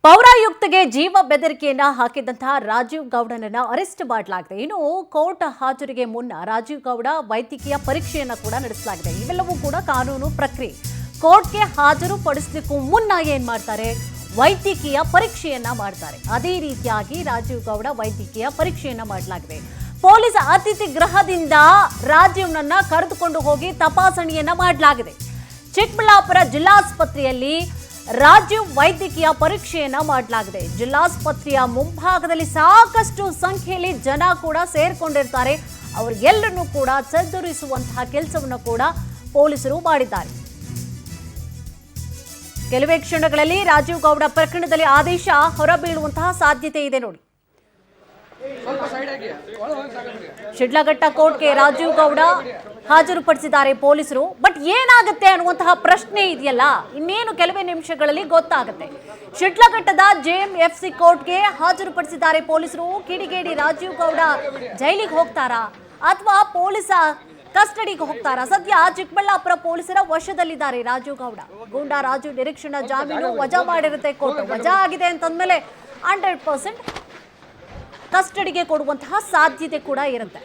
ಪೌರಾಯುಕ್ತಗೆ ಜೀವ ಬೆದರಿಕೆಯನ್ನ ಹಾಕಿದಂತಹ ರಾಜೀವ್ ಗೌಡನನ್ನ ಅರೆಸ್ಟ್ ಮಾಡಲಾಗಿದೆ. ಇನ್ನು ಕೋರ್ಟ್ ಹಾಜರಿಗೆ ಮುನ್ನ ರಾಜೀವ್ ಗೌಡ ವೈದ್ಯಕೀಯ ಪರೀಕ್ಷೆಯನ್ನ ಕೂಡ ನಡೆಸಲಾಗಿದೆ. ಇವೆಲ್ಲವೂ ಕೂಡ ಕಾನೂನು ಪ್ರಕ್ರಿಯೆ. ಕೋರ್ಟ್ಗೆ ಹಾಜರು ಪಡಿಸಲಿಕ್ಕೂ ಮುನ್ನ ಏನ್ ಮಾಡ್ತಾರೆ, ವೈದ್ಯಕೀಯ ಪರೀಕ್ಷೆಯನ್ನ ಮಾಡ್ತಾರೆ. ಅದೇ ರೀತಿಯಾಗಿ ರಾಜೀವ್ ಗೌಡ ವೈದ್ಯಕೀಯ ಪರೀಕ್ಷೆಯನ್ನ ಮಾಡಲಾಗಿದೆ. ಪೊಲೀಸ್ ಅತಿಥಿ ಗೃಹದಿಂದ ರಾಜೀವ್ನನ್ನ ಕರೆದುಕೊಂಡು ಹೋಗಿ ತಪಾಸಣೆಯನ್ನ ಮಾಡಲಾಗಿದೆ. ಚಿಕ್ಕಬಳ್ಳಾಪುರ ಜಿಲ್ಲಾಸ್ಪತ್ರೆಯಲ್ಲಿ ರಾಜೀವ್ ವೈದ್ಯಕೀಯ ಪರೀಕ್ಷೆಯನ್ನ ಮಾಡಲಾಗಿದೆ. ಜಿಲ್ಲಾಸ್ಪತ್ರೆಯ ಮುಂಭಾಗದಲ್ಲಿ ಸಾಕಷ್ಟು ಸಂಖ್ಯೆಯಲ್ಲಿ ಜನ ಕೂಡ ಸೇರ್ಕೊಂಡಿರ್ತಾರೆ. ಅವರಿಗೆಲ್ಲರನ್ನೂ ಕೂಡ ಚದುರಿಸುವಂತಹ ಕೆಲಸವನ್ನು ಕೂಡ ಪೊಲೀಸರು ಮಾಡಿದ್ದಾರೆ. ಕೆಲವೇ ಕ್ಷಣಗಳಲ್ಲಿ ರಾಜೀವ್ ಗೌಡ ಪ್ರಕರಣದಲ್ಲಿ ಆದೇಶ ಹೊರಬೀಳುವಂತಹ ಸಾಧ್ಯತೆ ಇದೆ. ನೋಡಿ, ಶಿಡ್ಲಘಟ್ಟ ಕೋರ್ಟ್ಗೆ ರಾಜೀವ್ ಗೌಡ ಹಾಜರುಪಡಿಸಿದ್ದಾರೆ ಪೊಲೀಸರು. ಬಟ್ ಏನಾಗುತ್ತೆ ಅನ್ನುವಂತಹ ಪ್ರಶ್ನೆ ಇದೆಯಲ್ಲ, ಇನ್ನೇನು ಕೆಲವೇ ನಿಮಿಷಗಳಲ್ಲಿ ಗೊತ್ತಾಗುತ್ತೆ. ಶಿಡ್ಲಘಟ್ಟದ JMFC ಕೋರ್ಟ್ಗೆ ಹಾಜರುಪಡಿಸಿದ್ದಾರೆ ಪೊಲೀಸರು. ಕಿಡಿಗೇಡಿ ರಾಜೀವ್ ಗೌಡ ಜೈಲಿಗೆ ಹೋಗ್ತಾರಾ ಅಥವಾ ಪೊಲೀಸ ಕಸ್ಟಡಿಗೆ ಹೋಗ್ತಾರಾ? ಸದ್ಯ ಚಿಕ್ಕಬಳ್ಳಾಪುರ ಪೊಲೀಸರ ವಶದಲ್ಲಿದ್ದಾರೆ ರಾಜೀವ್ ಗೌಡ. ಗೂಂಡಾ ರಾಜು ನಿರೀಕ್ಷಣಾ ಜಾಮೀನು ವಜಾ ಮಾಡಿರುತ್ತೆ ಕೋರ್ಟ್. ವಜಾ ಆಗಿದೆ ಅಂತಂದ್ಮೇಲೆ 100% ಕಸ್ಟಡಿಗೆ ಕೊಡುವಂತಹ ಸಾಧ್ಯತೆ ಕೂಡ ಇರುತ್ತೆ.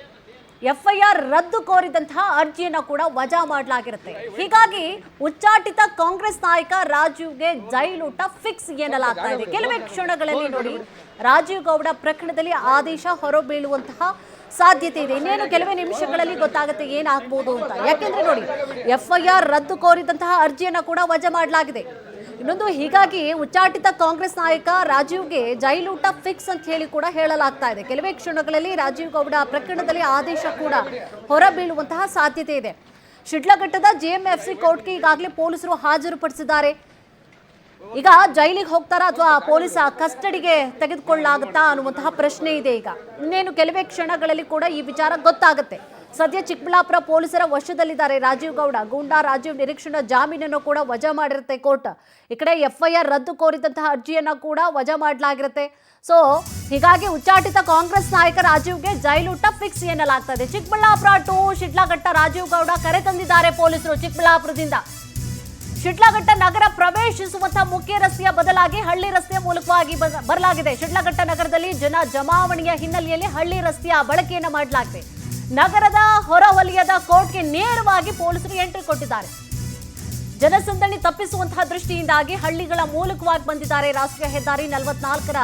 FIR ರದ್ದು ಕೋರಿದಂತಹ ಅರ್ಜಿಯನ್ನು ಕೂಡ ವಜಾ ಮಾಡಲಾಗಿರುತ್ತೆ. ಹೀಗಾಗಿ ಉಚ್ಚಾಟಿತ ಕಾಂಗ್ರೆಸ್ ನಾಯಕ ರಾಜೀವ್ಗೆ ಜೈಲೂಟ ಫಿಕ್ಸ್ ಎನ್ನಲಾಗ್ತಾ ಇದೆ. ಕೆಲವೇ ಕ್ಷಣಗಳಲ್ಲಿ ನೋಡಿ, ರಾಜೀವ್ ಗೌಡ ಪ್ರಕರಣದಲ್ಲಿ ಆದೇಶ ಹೊರಬೀಳುವಂತಹ ಸಾಧ್ಯತೆ ಇದೆ. ಇನ್ನೇನು ಕೆಲವೇ ನಿಮಿಷಗಳಲ್ಲಿ ಗೊತ್ತಾಗುತ್ತೆ ಏನಾಗಬಹುದು ಅಂತ. ಯಾಕೆಂದ್ರೆ ನೋಡಿ, FIR ರದ್ದು ಕೋರಿದಂತಹ ಅರ್ಜಿಯನ್ನು ಕೂಡ ವಜಾ ಮಾಡಲಾಗಿದೆ. ಇನ್ನೊಂದು, ಹೀಗಾಗಿ ಉಚ್ಚಾಟಿತ ಕಾಂಗ್ರೆಸ್ ನಾಯಕ ರಾಜೀವ್ಗೆ ಜೈಲೂಟ ಫಿಕ್ಸ್ ಅಂತ ಹೇಳಿ ಕೂಡ ಹೇಳಲಾಗ್ತಾ ಇದೆ. ಕೆಲವೇ ಕ್ಷಣಗಳಲ್ಲಿ ರಾಜೀವ್ ಗೌಡ ಪ್ರಕರಣದಲ್ಲಿ ಆದೇಶ ಕೂಡ ಹೊರಬೀಳುವಂತಹ ಸಾಧ್ಯತೆ ಇದೆ. ಶಿಡ್ಲಘಟ್ಟದ JMFC ಕೋರ್ಟ್ಗೆ ಈಗಾಗಲೇ ಪೊಲೀಸರು ಹಾಜರುಪಡಿಸಿದ್ದಾರೆ. ಈಗ ಜೈಲಿಗೆ ಹೋಗ್ತಾರಾ ಅಥವಾ ಪೊಲೀಸ್ ಕಸ್ಟಡಿಗೆ ತೆಗೆದುಕೊಳ್ಳಲಾಗುತ್ತಾ ಅನ್ನುವಂತಹ ಪ್ರಶ್ನೆ ಇದೆ. ಈಗ ಇನ್ನೇನು ಕೆಲವೇ ಕ್ಷಣಗಳಲ್ಲಿ ಕೂಡ ಈ ವಿಚಾರ ಗೊತ್ತಾಗುತ್ತೆ. ಸದ್ಯ ಚಿಕ್ಕಬಳ್ಳಾಪುರ ಪೊಲೀಸರ ವಶದಲ್ಲಿದ್ದಾರೆ ರಾಜೀವ್ ಗೌಡ. ಗೂಂಡಾ ರಾಜೀವ್ ನಿರೀಕ್ಷಣಾ ಜಾಮೀನನ್ನು ಕೂಡ ವಜಾ ಮಾಡಿರುತ್ತೆ ಕೋರ್ಟ್. ಈ ಕಡೆ FIR ರದ್ದು ಕೋರಿದಂತಹ ಅರ್ಜಿಯನ್ನ ಕೂಡ ವಜಾ ಮಾಡಲಾಗಿರುತ್ತೆ. ಸೊ ಹೀಗಾಗಿ ಉಚ್ಚಾಟಿತ ಕಾಂಗ್ರೆಸ್ ನಾಯಕ ರಾಜೀವ್ಗೆ ಜೈಲೂಟ ಫಿಕ್ಸ್ ಎನ್ನಲಾಗ್ತದೆ. ಚಿಕ್ಕಬಳ್ಳಾಪುರ ಟು ಶಿಡ್ಲಘಟ್ಟ ರಾಜೀವ್ ಗೌಡ ಕರೆ ತಂದಿದ್ದಾರೆ ಪೊಲೀಸರು. ಚಿಕ್ಕಬಳ್ಳಾಪುರದಿಂದ ಶಿಡ್ಲಘಟ್ಟ ನಗರ ಪ್ರವೇಶಿಸುವಂತಹ ಮುಖ್ಯ ರಸ್ತೆಯ ಬದಲಾಗಿ ಹಳ್ಳಿ ರಸ್ತೆಯ ಮೂಲಕವಾಗಿ ಬರಲಾಗಿದೆ. ಶಿಡ್ಲಘಟ್ಟ ನಗರದಲ್ಲಿ ಜನ ಜಮಾವಣೆಯ ಹಿನ್ನೆಲೆಯಲ್ಲಿ ಹಳ್ಳಿ ರಸ್ತೆಯ ಬಳಕೆಯನ್ನ ಮಾಡಲಾಗಿದೆ. ನಗರದ ಹೊರವಲಯದ ಕೋರ್ಟ್ಗೆ ನೇರವಾಗಿ ಪೊಲೀಸರು ಎಂಟ್ರಿ ಕೊಟ್ಟಿದ್ದಾರೆ. ಜನಸಂದಣಿ ತಪ್ಪಿಸುವಂತಹ ದೃಷ್ಟಿಯಿಂದಾಗಿ ಹಳ್ಳಿಗಳ ಮೂಲಕವಾಗಿ ಬಂದಿದ್ದಾರೆ. ರಾಷ್ಟ್ರೀಯ ಹೆದ್ದಾರಿ 44ರ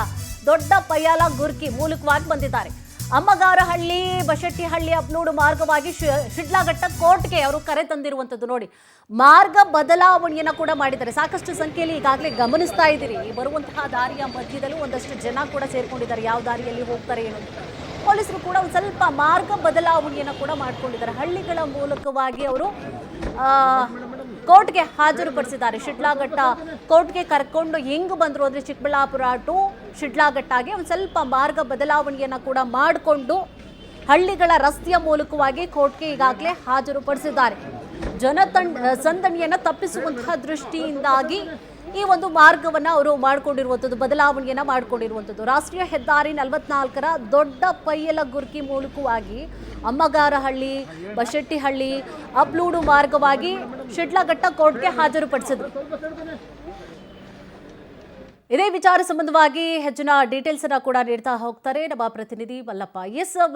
ದೊಡ್ಡ ಪಯ್ಯಾಲ ಗುರ್ಕಿ ಮೂಲಕವಾಗಿ ಬಂದಿದ್ದಾರೆ. ಅಮ್ಮಗಾರಹಳ್ಳಿ, ಬಶೆಟ್ಟಿಹಳ್ಳಿ, ಅಬ್ಲೂಡು ಮಾರ್ಗವಾಗಿ ಶಿಡ್ಲಘಟ್ಟ ಕೋರ್ಟ್ಗೆ ಅವರು ಕರೆ ತಂದಿರುವಂತದ್ದು. ನೋಡಿ, ಮಾರ್ಗ ಬದಲಾವಣೆಯನ್ನ ಕೂಡ ಮಾಡಿದ್ದಾರೆ. ಸಾಕಷ್ಟು ಸಂಖ್ಯೆಯಲ್ಲಿ ಈಗಾಗಲೇ ಗಮನಿಸ್ತಾ ಇದ್ದೀರಿ. ಬರುವಂತಹ ದಾರಿಯ ಮಧ್ಯದಲ್ಲೂ ಒಂದಷ್ಟು ಜನ ಕೂಡ ಸೇರ್ಕೊಂಡಿದ್ದಾರೆ. ಯಾವ ದಾರಿಯಲ್ಲಿ ಹೋಗ್ತಾರೆ ಏನು, ಪೊಲೀಸರು ಕೂಡ ಒಂದು ಸ್ವಲ್ಪ ಮಾರ್ಗ ಬದಲಾವಣೆಯನ್ನು ಕೂಡ ಮಾಡ್ಕೊಂಡಿದ್ದಾರೆ. ಹಳ್ಳಿಗಳ ಮೂಲಕವಾಗಿ ಅವರು ಕೋರ್ಟ್ಗೆ ಹಾಜರುಪಡಿಸಿದ್ದಾರೆ. ಶಿಡ್ಲಘಟ್ಟ ಕೋರ್ಟ್ಗೆ ಕರ್ಕೊಂಡು ಹೆಂಗ್ ಬಂದ್ರು ಅಂದ್ರೆ ಚಿಕ್ಕಬಳ್ಳಾಪುರ ಟು ಶಿಡ್ಲಘಟ್ಟಗೆ ಒಂದು ಸ್ವಲ್ಪ ಮಾರ್ಗ ಬದಲಾವಣೆಯನ್ನು ಕೂಡ ಮಾಡಿಕೊಂಡು ಹಳ್ಳಿಗಳ ರಸ್ತೆಯ ಮೂಲಕವಾಗಿ ಕೋರ್ಟ್ಗೆ ಈಗಾಗಲೇ ಹಾಜರುಪಡಿಸಿದ್ದಾರೆ. ಸಂದಣಿಯನ್ನು ತಪ್ಪಿಸುವಂತಹ ದೃಷ್ಟಿಯಿಂದಾಗಿ ಈ ಒಂದು ಮಾರ್ಗವನ್ನು ಅವರು ಮಾಡಿಕೊಂಡಿರುವಂಥದ್ದು, ಬದಲಾವಣೆಯನ್ನು ಮಾಡಿಕೊಂಡಿರುವಂಥದ್ದು. ರಾಷ್ಟ್ರೀಯ ಹೆದ್ದಾರಿ 44ರ ದೊಡ್ಡ ಪಯ್ಯಲ ಗುರ್ಕಿ ಮೂಲಕವಾಗಿ ಅಮ್ಮಗಾರಹಳ್ಳಿ, ಬಶೆಟ್ಟಿಹಳ್ಳಿ, ಅಬ್ಲೂಡು ಮಾರ್ಗವಾಗಿ ಶಿಡ್ಲಘಟ್ಟ ಕೋರ್ಟ್ಗೆ ಹಾಜರುಪಡಿಸಿದ್ರು. ಇದೇ ವಿಚಾರ ಸಂಬಂಧವಾಗಿ ಹೆಚ್ಚಿನ ಡೀಟೇಲ್ಸ್ ಅನ್ನ ಕೂಡ ನೀಡ್ತಾ ಹೋಗ್ತಾರೆ ನಮ್ಮ ಪ್ರತಿನಿಧಿ ವಲ್ಲಪ್ಪ.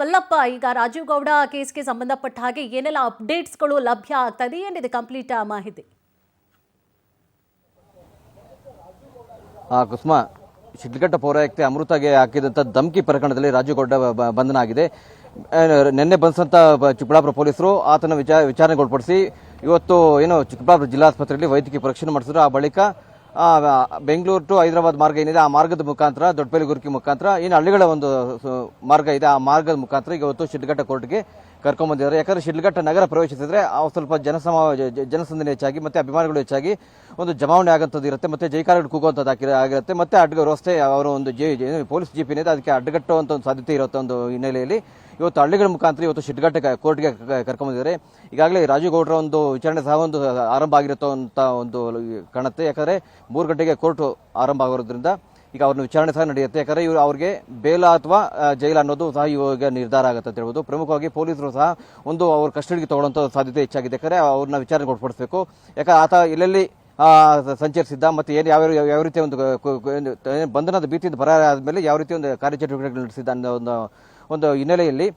ವಲ್ಲಪ್ಪ, ಈಗ ರಾಜೀವ್ ಗೌಡ ಕೇಸ್ಗೆ ಸಂಬಂಧಪಟ್ಟ ಹಾಗೆ ಏನೆಲ್ಲ ಅಪ್ಡೇಟ್ಸ್ಗಳು ಲಭ್ಯ ಆಗ್ತಾ ಇದೆ, ಏನಿದೆ ಕಂಪ್ಲೀಟ್ ಮಾಹಿತಿ? ಕುಸುಮ, ಶಿಡ್ಲಘಟ್ಟ ಪೌರಾಯುಕ್ತೆ ಅಮೃತಗೆ ಹಾಕಿದಂಥ ಧಮಕಿ ಪ್ರಕರಣದಲ್ಲಿ ರಾಜೀವ್ ಗೌಡ ಬಂಧನ ಆಗಿದೆ. ನಿನ್ನೆ ಬಂದಂಥ ಚಿಕ್ಕಬಳ್ಳಾಪುರ ಪೊಲೀಸರು ಆತನ ವಿಚಾರಣೆಗೊಳಪಡಿಸಿ ಇವತ್ತು ಏನು ಚಿಕ್ಕಬಳ್ಳಾಪುರ ಜಿಲ್ಲಾಸ್ಪತ್ರೆಯಲ್ಲಿ ವೈದ್ಯಕೀಯ ಪರೀಕ್ಷೆ ಮಾಡಿಸಿದ್ರು. ಆ ಬಳಿಕ ಬೆಂಗಳೂರು ಟು ಹೈದರಾಬಾದ್ ಮಾರ್ಗ ಏನಿದೆ ಆ ಮಾರ್ಗದ ಮುಖಾಂತರ ದೊಡ್ಡಪಲ್ಲಿ ಗುರ್ಕಿ ಮುಖಾಂತರ ಏನು ಹಳ್ಳಿಗಳ ಒಂದು ಮಾರ್ಗ ಇದೆ ಆ ಮಾರ್ಗದ ಮುಖಾಂತರ ಇವತ್ತು ಶಿಡ್ಲಘಟ್ಟ ಕೋರ್ಟ್ಗೆ ಕರ್ಕೊಂಡ್ಬಂದಿದ್ದಾರೆ. ಯಾಕಂದ್ರೆ ಶಿಡ್ಲಘಟ್ಟ ನಗರ ಪ್ರವೇಶಿಸಿದ್ರೆ ಸ್ವಲ್ಪ ಜನಸಂದಣಿ ಹೆಚ್ಚಾಗಿ ಮತ್ತೆ ಅಭಿಮಾನಿಗಳು ಹೆಚ್ಚಾಗಿ ಒಂದು ಜಮಾವಣೆ ಆಗುವಂಥದ್ದು ಇರುತ್ತೆ, ಮತ್ತೆ ಜೈಕಾರಗಳು ಕೂಗುವಂಥದ್ದು ಆಗಿರುತ್ತೆ, ಮತ್ತೆ ರಸ್ತೆ ಅವರ ಒಂದು ಪೊಲೀಸ್ ಜೀಪ್ ಏನಿದೆ ಅದಕ್ಕೆ ಅಡ್ಡಗಟ್ಟುವಂಥ ಒಂದು ಸಾಧ್ಯತೆ ಇರುತ್ತೆ. ಒಂದು ಹಿನ್ನೆಲೆಯಲ್ಲಿ ಇವತ್ತು ಹಳ್ಳಿಗಳ ಮುಖಾಂತರ ಇವತ್ತು ಶಿಡ್ಲಘಟ್ಟ ಕೋರ್ಟ್ಗೆ ಕರ್ಕೊಂಡ್ಬಂದಿದ್ದಾರೆ. ಈಗಾಗಲೇ ರಾಜೀವ್ ಗೌಡರ ಒಂದು ವಿಚಾರಣೆ ಸಹ ಒಂದು ಆರಂಭ ಆಗಿರುವಂತ ಒಂದು ಕಾಣುತ್ತೆ. ಯಾಕಂದ್ರೆ 3 ಗಂಟೆಗೆ ಕೋರ್ಟ್ ಆರಂಭ ಆಗಿರೋದ್ರಿಂದ ಈಗ ಅವ್ರನ್ನ ವಿಚಾರಣೆ ಸಹ ನಡೆಯುತ್ತೆ. ಯಾಕಂದ್ರೆ ಅವ್ರಿಗೆ ಬೇಲ ಅಥವಾ ಜೈಲು ಅನ್ನೋದು ಸಹ ಇವಾಗ ನಿರ್ಧಾರ ಆಗುತ್ತೆ ಅಂತ ಹೇಳ್ಬೋದು. ಪ್ರಮುಖವಾಗಿ ಪೊಲೀಸರು ಸಹ ಒಂದು ಅವ್ರ ಕಸ್ಟಡಿಗೆ ತಗೊಳ್ಳುವಂತ ಸಾಧ್ಯತೆ ಹೆಚ್ಚಾಗಿದೆ. ಯಾಕಂದ್ರೆ ಅವ್ರನ್ನ ವಿಚಾರಣೆ ಒಳಪಡಿಸಬೇಕು. ಯಾಕಂದ್ರೆ ಆತ ಎಲ್ಲೆಲ್ಲಿ ಸಂಚರಿಸಿದ್ದ ಮತ್ತು ಏನು ಯಾವ ರೀತಿ ಒಂದು ಬಂಧನದ ಭೀತಿಯಿಂದ ಪರಾರ ಆದಮೇಲೆ ಯಾವ ರೀತಿ ಒಂದು ಕಾರ್ಯಚಟುವಟಿಕೆಗಳು ನಡೆಸಿದ್ದ ಅನ್ನೋ ಒಂದು ಹಿನ್ನೆಲೆಯಲ್ಲಿ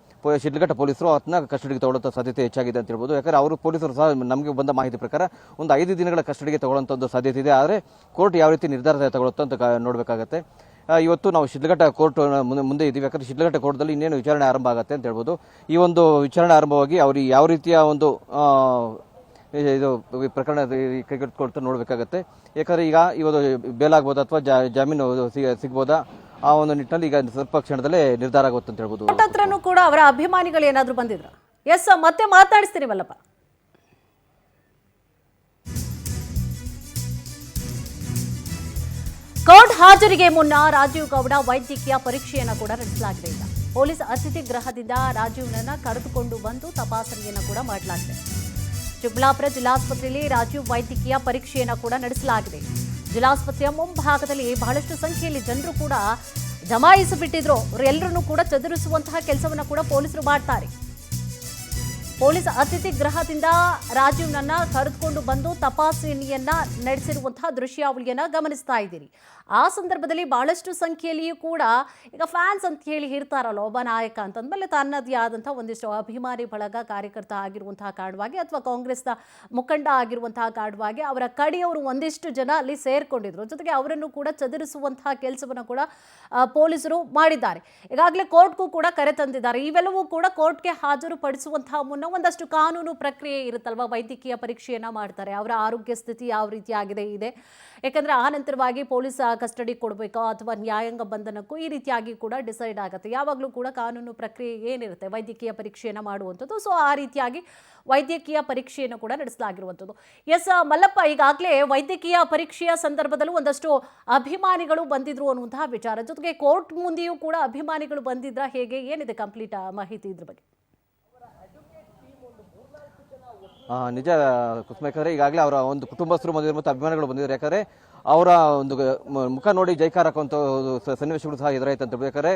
ಶಿಡ್ಲಘಟ್ಟ ಪೊಲೀಸರು ಅದನ್ನ ಕಸ್ಟಡಿಗೆ ತಗೊಳ್ಳೋ ಸಾಧ್ಯತೆ ಹೆಚ್ಚಾಗಿದೆ ಅಂತ ಹೇಳ್ಬೋದು. ಯಾಕಂದ್ರೆ ಅವರು ಪೊಲೀಸರು ಸಹ ನಮಗೆ ಬಂದ ಮಾಹಿತಿ ಪ್ರಕಾರ ಒಂದು 5 ದಿನಗಳ ಕಸ್ಟಡಿಗೆ ತಗೊಳ್ಳೋಂಥ ಒಂದು ಸಾಧ್ಯತೆ ಇದೆ. ಆದರೆ ಕೋರ್ಟ್ ಯಾವ ರೀತಿ ನಿರ್ಧಾರ ತಗೊಳುತ್ತೋ ಅಂತ ನೋಡಬೇಕಾಗತ್ತೆ. ಇವತ್ತು ನಾವು ಶಿಡ್ಲಘಟ್ಟ ಕೋರ್ಟ್ ಮುಂದೆ ಇದ್ದೀವಿ. ಯಾಕಂದ್ರೆ ಶಿಡ್ಲಘಟ್ಟ ಕೋರ್ಟ್ದಲ್ಲಿ ಇನ್ನೇನು ವಿಚಾರಣೆ ಆರಂಭ ಆಗುತ್ತೆ ಅಂತ ಹೇಳ್ಬೋದು. ಈ ಒಂದು ವಿಚಾರಣೆ ಆರಂಭವಾಗಿ ಅವರು ಯಾವ ರೀತಿಯ ಒಂದು ಇದು ಪ್ರಕರಣ ಕೈಗೆತ್ತಿಕೊಳ್ತಾ ನೋಡಬೇಕಾಗತ್ತೆ. ಯಾಕಂದ್ರೆ ಈಗ ಇವತ್ತು ಬೇಲ್ ಆಗ್ಬೋದಾ ಅಥವಾ ಜಾಮೀನು ಸಿಗ್ಬೋದಾ ಆ ಒಂದು ನಿಟ್ಟಿನಲ್ಲಿ ಈಗ ಸ್ವಲ್ಪ ಕ್ಷಣದಲ್ಲೇ ನಿರ್ಧಾರ ಆಗುತ್ತೆ ಅಂತ ಹೇಳ್ಬೋದು. ಹತ್ರನೂ ಕೂಡ ಅವರ ಅಭಿಮಾನಿಗಳು ಏನಾದ್ರು ಬಂದಿದ್ರು? ಎಸ್, ಮತ್ತೆ ಮಾತಾಡಿಸ್ತೀನಿ ಮಲ್ಲಪ್ಪ. ಕೋರ್ಟ್ ಹಾಜರಿಗೆ ಮುನ್ನ ರಾಜೀವ್ ಗೌಡ ವೈದ್ಯಕೀಯ ಪರೀಕ್ಷೆಯನ್ನು ಕೂಡ ನಡೆಸಲಾಗಿದೆ. ಈಗ ಪೊಲೀಸ್ ಅತಿಥಿ ಗೃಹದಿಂದ ರಾಜೀವ್ನನ್ನ ಕರೆದುಕೊಂಡು ಬಂದು ತಪಾಸಣೆಯನ್ನು ಕೂಡ ಮಾಡಲಾಗಿದೆ. ಚಿಕ್ಕಬಳ್ಳಾಪುರ ಜಿಲ್ಲಾಸ್ಪತ್ರೆಯಲ್ಲಿ ರಾಜೀವ್ ವೈದ್ಯಕೀಯ ಪರೀಕ್ಷೆಯನ್ನು ಕೂಡ ನಡೆಸಲಾಗಿದೆ. ಜಿಲ್ಲಾಸ್ಪತ್ರೆಯ ಮುಂಭಾಗದಲ್ಲಿ ಬಹಳಷ್ಟು ಸಂಖ್ಯೆಯಲ್ಲಿ ಜನರು ಕೂಡ ಜಮಾಯಿಸಿಬಿಟ್ಟಿದ್ರು. ಅವರೆಲ್ಲರನ್ನೂ ಕೂಡ ಚದುರಿಸುವಂತಹ ಕೆಲಸವನ್ನು ಕೂಡ ಪೊಲೀಸರು ಮಾಡ್ತಾರೆ. ಪೊಲೀಸ್ ಅತಿಥಿ ಗೃಹದಿಂದ ರಾಜೀವ್ನನ್ನ ಕರೆದುಕೊಂಡು ಬಂದು ತಪಾಸಣೆಯನ್ನ ನಡೆಸಿರುವಂತಹ ದೃಶ್ಯಾವಳಿಯನ್ನ ಗಮನಿಸ್ತಾ ಇದ್ದೀರಿ. ಆ ಸಂದರ್ಭದಲ್ಲಿ ಬಹಳಷ್ಟು ಸಂಖ್ಯೆಯಲ್ಲಿಯೂ ಕೂಡ ಈಗ ಫ್ಯಾನ್ಸ್ ಅಂತ ಹೇಳಿ ಇರ್ತಾರಲ್ಲ, ಒಬ್ಬ ನಾಯಕ ಅಂತಂದ್ಮೇಲೆ ತನ್ನದೇ ಆದಂತಹ ಒಂದಿಷ್ಟು ಅಭಿಮಾನಿ ಬಳಗ ಕಾರ್ಯಕರ್ತ ಆಗಿರುವಂತಹ ಕಾರಣವಾಗಿ ಅಥವಾ ಕಾಂಗ್ರೆಸ್ನ ಮುಖಂಡ ಆಗಿರುವಂತಹ ಕಾರಣವಾಗಿ ಅವರ ಕಡೆಯವರು ಒಂದಿಷ್ಟು ಜನ ಅಲ್ಲಿ ಸೇರ್ಕೊಂಡಿದ್ರು. ಜೊತೆಗೆ ಅವರನ್ನು ಕೂಡ ಚದುರಿಸುವಂತಹ ಕೆಲಸವನ್ನು ಕೂಡ ಪೊಲೀಸರು ಮಾಡಿದ್ದಾರೆ. ಈಗಾಗಲೇ ಕೋರ್ಟ್ಗೂ ಕೂಡ ಕರೆ ತಂದಿದ್ದಾರೆ. ಇವೆಲ್ಲವೂ ಕೂಡ ಕೋರ್ಟ್ಗೆ ಹಾಜರು ಪಡಿಸುವಂತಹ ಮುನ್ನ ಒಂದಷ್ಟು ಕಾನೂನು ಪ್ರಕ್ರಿಯೆ ಇರುತ್ತಲ್ವಾ, ವೈದ್ಯಕೀಯ ಪರೀಕ್ಷೆಯನ್ನ ಮಾಡ್ತಾರೆ. ಅವರ ಆರೋಗ್ಯ ಸ್ಥಿತಿ ಯಾವ ರೀತಿ ಆಗಿದೆ ಇದೆ, ಯಾಕಂದ್ರೆ ಆ ನಂತರವಾಗಿ ಪೊಲೀಸ್ ಕಸ್ಟಡಿ ಕೊಡಬೇಕೋ ಅಥವಾ ನ್ಯಾಯಾಂಗ ಬಂಧನಕ್ಕೂ ಈ ರೀತಿಯಾಗಿ ಕೂಡ ಡಿಸೈಡ್ ಆಗುತ್ತೆ. ಯಾವಾಗಲೂ ಕೂಡ ಕಾನೂನು ಪ್ರಕ್ರಿಯೆ ಏನಿರುತ್ತೆ ವೈದ್ಯಕೀಯ ಪರೀಕ್ಷೆಯನ್ನು ಮಾಡುವಂಥದ್ದು. ಸೊ ಆ ರೀತಿಯಾಗಿ ವೈದ್ಯಕೀಯ ಪರೀಕ್ಷೆಯನ್ನು ಕೂಡ ನಡೆಸಲಾಗಿರುವಂಥದ್ದು. ಎಸ್ ಮಲ್ಲಪ್ಪ, ಈಗಾಗಲೇ ವೈದ್ಯಕೀಯ ಪರೀಕ್ಷೆಯ ಸಂದರ್ಭದಲ್ಲೂ ಒಂದಷ್ಟು ಅಭಿಮಾನಿಗಳು ಬಂದಿದ್ರು ಅನ್ನುವಂತಹ ವಿಚಾರ, ಜೊತೆಗೆ ಕೋರ್ಟ್ ಮುಂದೆಯೂ ಕೂಡ ಅಭಿಮಾನಿಗಳು ಬಂದಿದ್ರ, ಹೇಗೆ ಏನಿದೆ ಕಂಪ್ಲೀಟ್ ಮಾಹಿತಿ ಇದ್ರ ಬಗ್ಗೆ? ನಿಜ ಕುಸುಮ, ಯಾಕಂದ್ರೆ ಈಗಾಗಲೇ ಅವರ ಒಂದು ಕುಟುಂಬಸ್ಥರು ಬಂದಿದ್ದಾರೆ ಮತ್ತು ಅಭಿಮಾನಿಗಳು ಬಂದಿದ್ದಾರೆ. ಯಾಕಂದ್ರೆ ಅವರ ಒಂದು ಮುಖ ನೋಡಿ ಜೈಕಾರ ಹಾಕುವಂಥ ಸನ್ನಿವೇಶಗಳು ಸಹ ಎದುರಾಯ್ತು ಅಂತ ಹೇಳ್ಬೇಕಾದ್ರೆ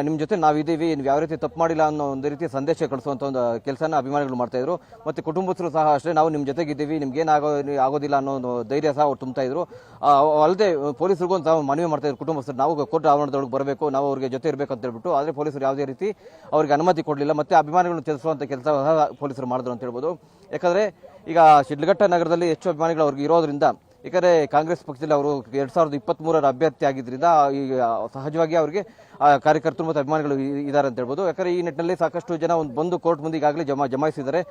ನಿಮ್ಮ ಜೊತೆ ನಾವಿದ್ದೀವಿ, ನೀವು ಯಾವ ರೀತಿ ತಪ್ಪು ಮಾಡಿಲ್ಲ ಅನ್ನೋ ಒಂದು ರೀತಿ ಸಂದೇಶ ಕಳಿಸುವಂಥ ಒಂದು ಕೆಲಸನ ಅಭಿಮಾನಿಗಳು ಮಾಡ್ತಾ ಇದ್ರು. ಮತ್ತು ಕುಟುಂಬಸ್ಥರು ಸಹ ಅಷ್ಟೇ, ನಾವು ನಿಮ್ಮ ಜೊತೆಗಿದ್ದೀವಿ, ನಿಮ್ಗೇನು ಆಗೋದಿಲ್ಲ ಅನ್ನೋ ಒಂದು ಧೈರ್ಯ ಸಹ ಅವ್ರು ತುಂಬ್ತಾ ಇದ್ರು. ಅಲ್ಲದೆ ಪೊಲೀಸರಿಗೂ ಒಂದು ಮನವಿ ಮಾಡ್ತಾ ಇದ್ರು ಕುಟುಂಬಸ್ಥರು, ನಾವು ಕೋರ್ಟ್ ಆವರಣದೊಳಗೆ ಬರಬೇಕು, ನಾವು ಅವ್ರಿಗೆ ಜೊತೆ ಇರಬೇಕು ಅಂತ ಹೇಳ್ಬಿಟ್ಟು. ಆದರೆ ಪೊಲೀಸರು ಯಾವುದೇ ರೀತಿ ಅವರಿಗೆ ಅನುಮತಿ ಕೊಡಲಿಲ್ಲ. ಮತ್ತೆ ಅಭಿಮಾನಿಗಳನ್ನು ತಿಳಿಸುವಂಥ ಕೆಲಸ ಸಹ ಪೊಲೀಸರು ಮಾಡಿದ್ರು ಅಂತ ಹೇಳ್ಬೋದು. ಯಾಕಂದ್ರೆ ಈಗ ಶಿಡ್ಲಘಟ್ಟ ನಗರದಲ್ಲಿ ಹೆಚ್ಚು ಅಭಿಮಾನಿಗಳು ಅವ್ರಿಗೆ ಇರೋದ್ರಿಂದ, ಯಾಕಂದ್ರೆ ಕಾಂಗ್ರೆಸ್ ಪಕ್ಷದಲ್ಲಿ ಅವರು 2023ರ ಅಭ್ಯರ್ಥಿ ಆಗಿದ್ರಿಂದ ಈಗ ಸಹಜವಾಗಿ ಅವರಿಗೆ ಕಾರ್ಯಕರ್ತರು ಮತ್ತು ಅಭಿಮಾನಿಗಳು ಇದ್ದಾರೆ ಅಂತ ಹೇಳ್ಬೋದು. ಯಾಕಂದ್ರೆ ಈ ನಿಟ್ಟಿನಲ್ಲಿ ಸಾಕಷ್ಟು ಜನ ಬಂದು ಕೋರ್ಟ್ ಮುಂದೆ ಈಗಾಗಲೇ ಜಮಾಯಿಸಿದ್ದಾರೆ.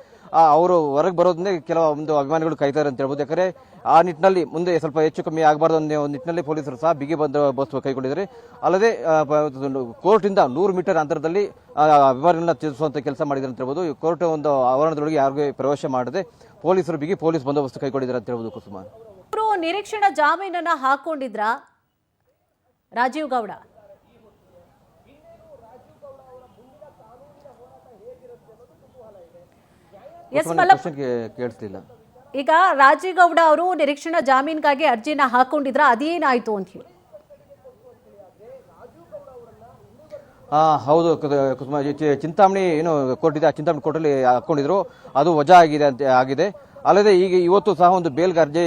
ಅವರು ಹೊರಗೆ ಬರೋದನ್ನೇ ಕೆಲವೊಂದು ಅಭಿಮಾನಿಗಳು ಕಾಯ್ತಾರೆ ಅಂತ ಹೇಳ್ಬೋದು. ಯಾಕಂದ್ರೆ ಆ ನಿಟ್ಟಿನಲ್ಲಿ ಮುಂದೆ ಸ್ವಲ್ಪ ಹೆಚ್ಚು ಕಮ್ಮಿ ಆಗಬಾರ್ದು ಅನ್ನೋ ಒಂದು ನಿಟ್ಟಿನಲ್ಲಿ ಪೊಲೀಸರು ಸಹ ಬಿಗಿ ಬಂದೋಬಸ್ತ್ ಕೈಗೊಂಡಿದ್ದಾರೆ. ಅಲ್ಲದೆ ಕೋರ್ಟಿಂದ 100 ಮೀಟರ್ ಅಂತರದಲ್ಲಿ ಅಭಿಮಾನಿಗಳನ್ನ ತಿಳಿಸುವಂತ ಕೆಲಸ ಮಾಡಿದ್ದಾರೆ ಅಂತ ಹೇಳ್ಬೋದು. ಕೋರ್ಟ್ ಒಂದು ಆವರಣದೊಳಗೆ ಯಾರಿಗೂ ಪ್ರವೇಶ ಮಾಡದೆ ಪೊಲೀಸರು ಬಿಗಿ ಪೊಲೀಸ್ ಬಂದೋಬಸ್ತ್ ಕೈಗೊಂಡಿದ್ದಾರೆ ಅಂತ ಹೇಳ್ಬೋದು. ಕುಸುಮ, ನಿರೀಕ್ಷಣಾ ಜಾಮೀನನ್ನ ಹಾಕೊಂಡಿದ್ರ ರಾಜೀವ್ ಗೌಡ? ಕೇಳಿಸ್ಲಿಲ್ಲ. ಈಗ ರಾಜೀವ್ ಗೌಡ ಅವರು ನಿರೀಕ್ಷಣಾ ಜಾಮೀನ್ಗಾಗಿ ಅರ್ಜಿನ ಹಾಕೊಂಡಿದ್ರ, ಅದೇನಾಯ್ತು ಅಂತ ಹೇಳಿ? ಹೌದು ಕುಸುಮ, ಚಿಂತಾಮಣಿ ಏನು ಕೋರ್ಟ್ ಇದೆ, ಆ ಚಿಂತಾಮಣಿ ಕೋರ್ಟಲ್ಲಿ ಹಾಕೊಂಡಿದ್ರು, ಅದು ವಜಾ ಆಗಿದೆ. ಅಲ್ಲದೆ ಈಗ ಇವತ್ತು ಸಹ ಒಂದು ಬೇಲ್ಗೆ ಅರ್ಜಿ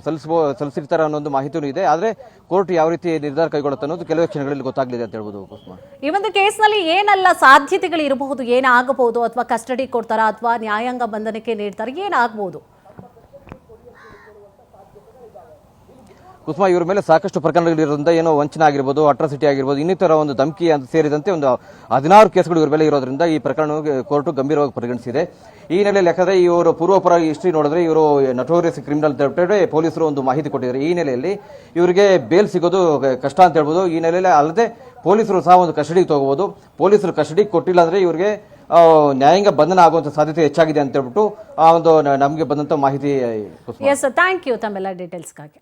ಸಲ್ಲಿಸಿರ್ತಾರೆ ಅನ್ನೋ ಒಂದು ಮಾಹಿತಿನೂ ಇದೆ. ಆದ್ರೆ ಕೋರ್ಟ್ ಯಾವ ರೀತಿ ನಿರ್ಧಾರ ಕೈಗೊಳ್ಳುತ್ತೆ ಅನ್ನೋದು ಕೆಲವೇ ಕ್ಷಣಗಳಲ್ಲಿ ಗೊತ್ತಾಗಲಿದೆ ಅಂತ ಹೇಳ್ಬೋದು. ಕುಸುಮ, ಈ ಒಂದು ಕೇಸ್ನಲ್ಲಿ ಏನೆಲ್ಲ ಸಾಧ್ಯತೆಗಳು ಇರಬಹುದು, ಏನಾಗಬಹುದು, ಅಥವಾ ಕಸ್ಟಡಿ ಕೊಡ್ತಾರಾ ಅಥವಾ ನ್ಯಾಯಾಂಗ ಬಂಧನಕ್ಕೆ ನೀಡ್ತಾರೆ, ಏನಾಗಬಹುದು? ಕುಸುಮ, ಇವರ ಮೇಲೆ ಸಾಕಷ್ಟು ಪ್ರಕರಣಗಳಿರೋದ್ರಿಂದ ಏನೋ ವಂಚನೆ ಆಗಿರ್ಬೋದು, ಅಟ್ರಾಸಿಟಿ ಆಗಿರ್ಬೋದು, ಇನ್ನಿತರ ಒಂದು ಧಮಕಿ ಅಂತ ಸೇರಿದಂತೆ ಒಂದು 16 ಕೇಸ್ಗಳು ಇವ್ರ ಮೇಲೆ ಇರೋದ್ರಿಂದ ಈ ಪ್ರಕರಣ ಕೋರ್ಟ್ ಗಂಭೀರವಾಗಿ ಪರಿಗಣಿಸಿದೆ. ಈ ಹಿನ್ನೆಲೆಯಲ್ಲಿ ಯಾಕಂದ್ರೆ ಇವರು ಪೂರ್ವಪರ ಹಿಸ್ಟ್ರಿ ನೋಡಿದ್ರೆ ಇವರು ನಟೋರಿಯಸ್ ಕ್ರಿಮಿನಲ್ ಪೊಲೀಸರು ಒಂದು ಮಾಹಿತಿ ಕೊಟ್ಟಿದ್ದಾರೆ. ಈ ಹಿನ್ನೆಲೆಯಲ್ಲಿ ಇವರಿಗೆ ಬೇಲ್ ಸಿಗೋದು ಕಷ್ಟ ಅಂತ ಹೇಳ್ಬೋದು. ಈ ಹಿನ್ನೆಲೆಯಲ್ಲಿ ಅಲ್ಲದೆ ಪೊಲೀಸರು ಸಹ ಒಂದು ಕಸ್ಟಡಿಗೆ ತಗೋಬಹುದು. ಪೊಲೀಸರು ಕಸ್ಟಡಿಗೆ ಕೊಟ್ಟಿಲ್ಲ ಅಂದ್ರೆ ಇವರಿಗೆ ನ್ಯಾಯಾಂಗ ಬಂಧನ ಆಗುವಂತ ಸಾಧ್ಯತೆ ಹೆಚ್ಚಾಗಿದೆ ಅಂತ ಹೇಳ್ಬಿಟ್ಟು ಆ ಒಂದು ನಮಗೆ ಬಂದಂತ ಮಾಹಿತಿ. ಎಸ್, ಥ್ಯಾಂಕ್ ಯು ತಮ್ಮೆಲ್ಲ ಡೀಟೇಲ್ಸ್ಗಾಗಿ.